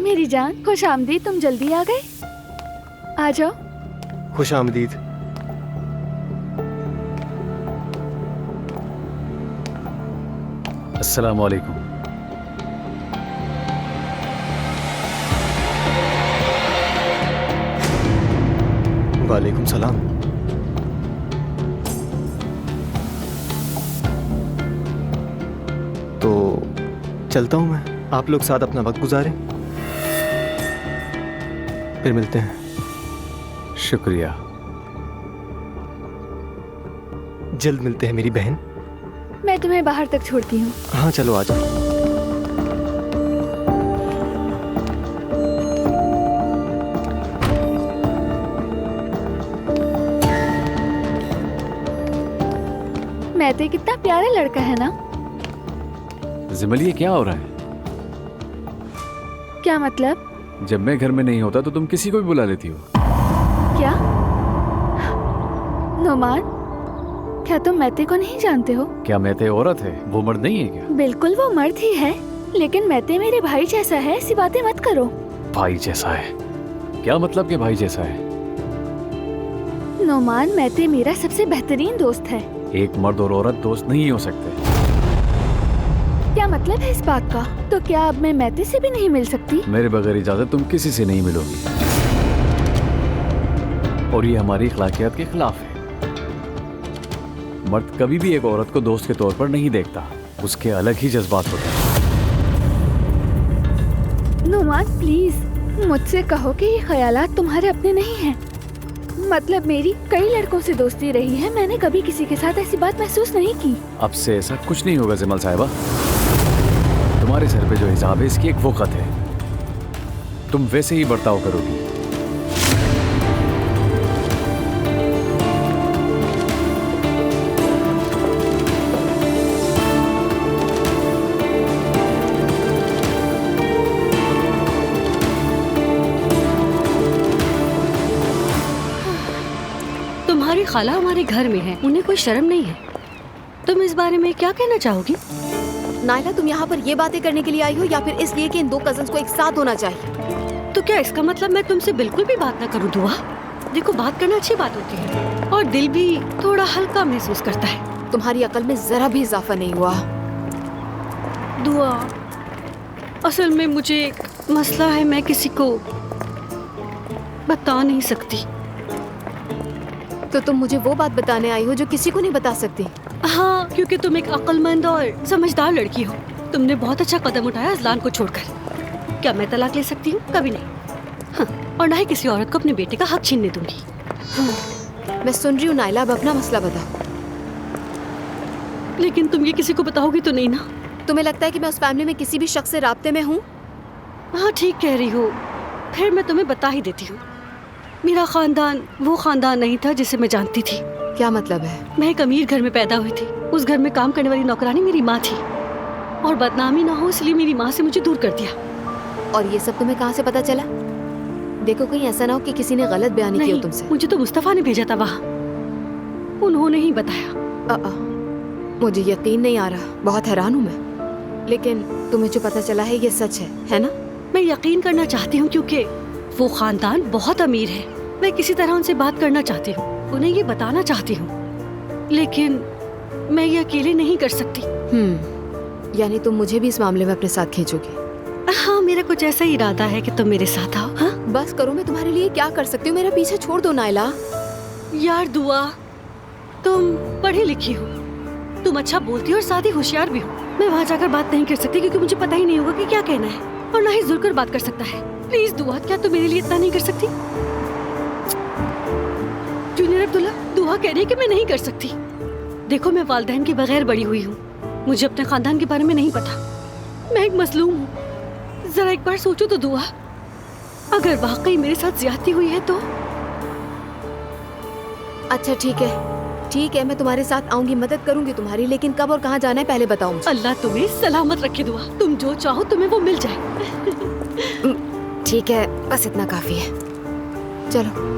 मेरी जान, खुश आमदीद, तुम जल्दी आ गए। आ जाओ। खुश आमदीद। अस्सलाम वालेकुम। वालेकुम सलाम। तो चलता हूँ मैं, आप लोग साथ अपना वक्त गुजारें, फिर मिलते हैं। शुक्रिया। जल्द मिलते हैं मेरी बहन। मैं तुम्हें बाहर तक छोड़ती हूँ। हाँ चलो आ जाओ। मैते कितना प्यारा लड़का है ना। जिमल, ये क्या हो रहा है? क्या मतलब? जब मैं घर में नहीं होता तो तुम किसी को भी बुला लेती हो। क्या नोमान, क्या तुम मैते को नहीं जानते हो? क्या मैते औरत है, वो मर्द नहीं है क्या? बिल्कुल, वो मर्द ही है, लेकिन मैते मेरे भाई जैसा है। ऐसी बातें मत करो। भाई जैसा है? क्या मतलब कि भाई जैसा है? नोमान, मैते मेरा सबसे बेहतरीन दोस्त है। एक मर्द और औरत दोस्त नहीं हो सकते। क्या मतलब है इस बात का? तो क्या अब मैं मैते से भी नहीं मिल सकती? मेरे बगैर इजाजत तुम किसी से नहीं मिलोगी, और ये हमारी अखलाकियात के खिलाफ है। मर्द कभी भी एक औरत को दोस्त के तौर पर नहीं देखता, उसके अलग ही जज्बात होते हैं। नोमान प्लीज, मुझसे कहो कि ये ख्यालात तुम्हारे अपने नहीं हैं। मतलब मेरी कई लड़कों से दोस्ती रही है, मैंने कभी किसी के साथ ऐसी बात महसूस नहीं की। अब से ऐसा कुछ नहीं होगा जिमल साहिबा। तुम्हारे सर पे जो हिजाब है इसकी एक वक़्त है, तुम वैसे ही बर्ताव करोगी। तुम्हारी खाला हमारे घर में है, उन्हें कोई शर्म नहीं है। तुम इस बारे में क्या कहना चाहोगी? नायला, तुम यहाँ पर ये बातें करने के लिए आई हो या फिर इसलिए कि इन दो कजन्स को एक साथ होना चाहिए? तो क्या इसका मतलब मैं तुमसे बिल्कुल भी बात ना करूँ? दुआ, देखो बात करना अच्छी बात होती है और दिल भी थोड़ा हल्का महसूस करता है। तुम्हारी अकल में जरा भी इजाफा नहीं हुआ। दुआ, असल में मुझे एक मसला है, मैं किसी को बता नहीं सकती। तो तुम मुझे वो बात बताने आई हो जो किसी को नहीं बता सकती? हाँ, क्योंकि तुम एक अक्लमंद और समझदार लड़की हो। तुमने बहुत अच्छा कदम उठाया अजलान को छोड़कर। क्या मैं तलाक ले सकती हूँ? कभी नहीं। हाँ, और ना ही किसी औरत को अपने बेटे का हक छीनने दूंगी। हाँ, मैं सुन रही हूँ नायला, अब अपना मसला बताओ। लेकिन तुम ये किसी को बताओगी तो नहीं ना? तुम्हें लगता है कि मैं उस फैमिली में किसी भी शख्स से राब्ते में हूँ? हाँ ठीक कह रही हो। फिर मैं तुम्हें बता ही देती हूँ। मेरा खानदान वो खानदान नहीं था जिसे मैं जानती थी। क्या मतलब है? मैं एक अमीर घर में पैदा हुई थी। उस घर में काम करने वाली नौकरानी मेरी माँ थी, और बदनामी ना हो इसलिए मेरी माँ से मुझे दूर कर दिया। और ये सब तुम्हें कहाँ से पता चला? देखो कहीं ऐसा ना हो कि किसी ने गलत बयानी की हो तुमसे। मुझे तो मुस्तफा ने भेजा था वहाँ, उन्होंने ही बताया। मुझे यकीन नहीं आ रहा, बहुत हैरान हूँ मैं। लेकिन तुम्हें जो पता चला है ये सच है ना? मैं यकीन करना चाहती हूँ क्योंकि वो खानदान बहुत अमीर है। मैं किसी तरह उनसे बात करना चाहती हूँ, उन्हें ये बताना चाहती हूँ, लेकिन मैं ये अकेले नहीं कर सकती। यानी तुम मुझे भी इस मामले में अपने साथ खींचोगी? हाँ, मेरा कुछ ऐसा ही इरादा है कि तुम मेरे साथ आओ। हाँ बस करो, मैं तुम्हारे लिए क्या कर सकती हूँ? मेरा पीछे छोड़ दो नायला। यार दुआ, तुम पढ़ी लिखी हो, तुम अच्छा बोलती हो और साथ ही होशियार भी हो। मैं वहाँ जाकर बात नहीं कर सकती क्योंकि मुझे पता ही नहीं होगा कि क्या कहना है, और ना ही जुलकर बात कर सकता है। प्लीज दुआ, क्या तुम मेरे लिए इतना नहीं कर सकती? जूनियर अब्दुल्ला, दुआ कह रही है कि मैं नहीं कर सकती। देखो, मैं वालिदैन के बगैर बड़ी हुई हूँ, मुझे अपने खानदान के बारे में नहीं पता। मैं एक मजलूम हूँ। जरा एक बार सोचो तो दुआ, अगर वाकई मेरे साथ ज्यादती हुई है तो? अच्छा ठीक है, मैं तुम्हारे साथ आऊंगी, मदद करूंगी तुम्हारी, लेकिन कब और कहाँ जाना है पहले बताओ मुझे। अल्लाह तुम्हें सलामत रखे दुआ, तुम जो चाहो तुम्हें वो मिल जाए। ठीक है, बस इतना काफी है। चलो।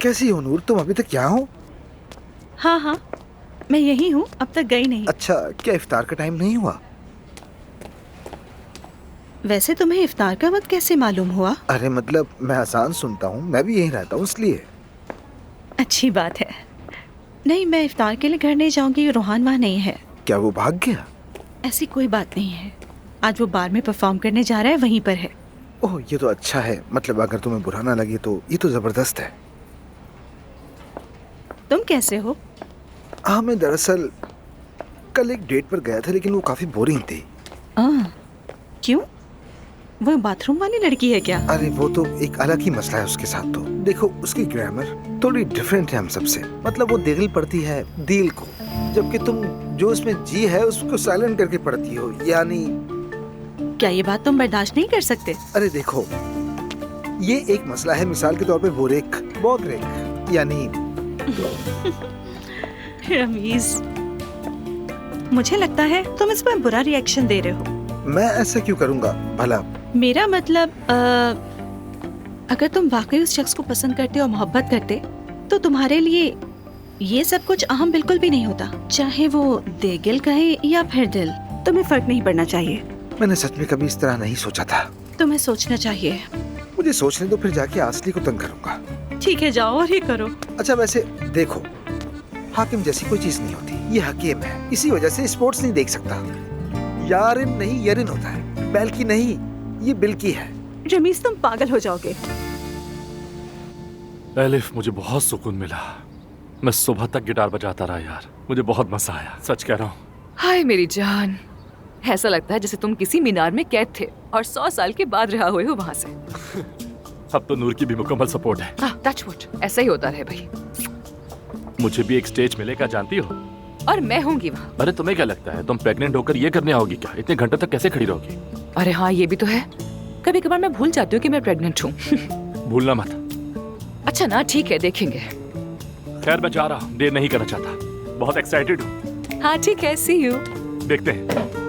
कैसी हो नूर, तुम अभी तक यहाँ हो? हाँ हाँ, मैं यही हूँ, अब तक गई नहीं। अच्छा, क्या इफ्तार का टाइम नहीं हुआ? वैसे तुम्हें इफ्तार का वक्त कैसे मालूम हुआ? अरे मतलब मैं अजान सुनता हूँ, मैं भी यहीं रहता हूँ इसलिए। अच्छी बात है। नहीं, मैं इफ्तार के लिए घर नहीं जाऊंगी, रोहान वहाँ नहीं है। क्या वो भाग गया? ऐसी कोई बात नहीं है, आज वो बार में परफॉर्म करने जा रहा है, वहीं पर है। ओह, ये तो अच्छा है। मतलब अगर तुम्हें बुरा ना लगे तो ये तो जबरदस्त है। तुम कैसे हो? हाँ, मैं दरअसल कल एक डेट पर गया था, लेकिन वो काफी बोरिंग थी। क्यों? वो बाथरूम वाली लड़की है क्या? अरे वो तो एक अलग ही मसला है उसके साथ। तो देखो, उसकी ग्रामर थोड़ी डिफरेंट है हम सबसे। मतलब वो दिल पढ़ती है दिल को, जबकि तुम जो उसमें जी है उसको साइलेंट करके पढ़ती हो। यानी क्या ये बात तुम बर्दाश्त नहीं कर सकते? अरे देखो, ये एक मसला है। मिसाल के तौर पे बोरेक, बॉगरेक, यानी रमीज, मुझे लगता है तुम इस पर बुरा रिएक्शन दे रहे हो। मैं ऐसा क्यों करूँगा भला? मेरा मतलब अगर तुम वाकई उस शख्स को पसंद करते और मोहब्बत करते तो तुम्हारे लिए ये सब कुछ अहम बिल्कुल भी नहीं होता। चाहे वो दिल कहे या फिर दिल, तुम्हें फर्क नहीं पड़ना चाहिए। मैंने सच में कभी इस तरह नहीं सोचा था। तुम्हें सोचना चाहिए। मुझे सोचने दो, फिर जाके आसली को तंग करूँगा। ठीक है, जाओ और ये करो। अच्छा वैसे देखो, हाकिम जैसी कोई चीज नहीं होती, ये हकीम है। इसी वजह से स्पोर्ट्स नहीं देख सकता। यारिन नहीं यरिन होता है, बैल्की नहीं, ये बिल्की है। रमीज, तुम पागल हो जाओगे। एलिफ, मुझे बहुत सुकून मिला। मैं सुबह तक गिटार बजाता रहा यार, मुझे बहुत मजा आया, सच कह रहा हूँ। हाय मेरी जान, ऐसा लगता है जैसे तुम किसी मीनार में कैद थे और 100 साल के बाद रहा हुए हो वहाँ से। अब तो नूर की भी मुकम्मल सपोर्ट है। टच वुड, ऐसा ही होता रहे भाई। मुझे भी एक स्टेज मिलेगा, जानती हो? और मैं होंगी वहाँ। अरे तुम्हें क्या लगता है, तुम प्रेग्नेंट होकर ये करने आओगी क्या? इतने घंटे तक कैसे खड़ी रहोगी? अरे हाँ, ये भी तो है। कभी कभार मैं भूल जाती हूँ कि मैं प्रेग्नेंट हूँ। भूलना मत। अच्छा ना, ठीक है, देखेंगे। खैर मैं जा रहा हूँ, देर नहीं करना चाहता, बहुत एक्साइटेड हूँ। हाँ ठीक है, सी यू। देखते हैं।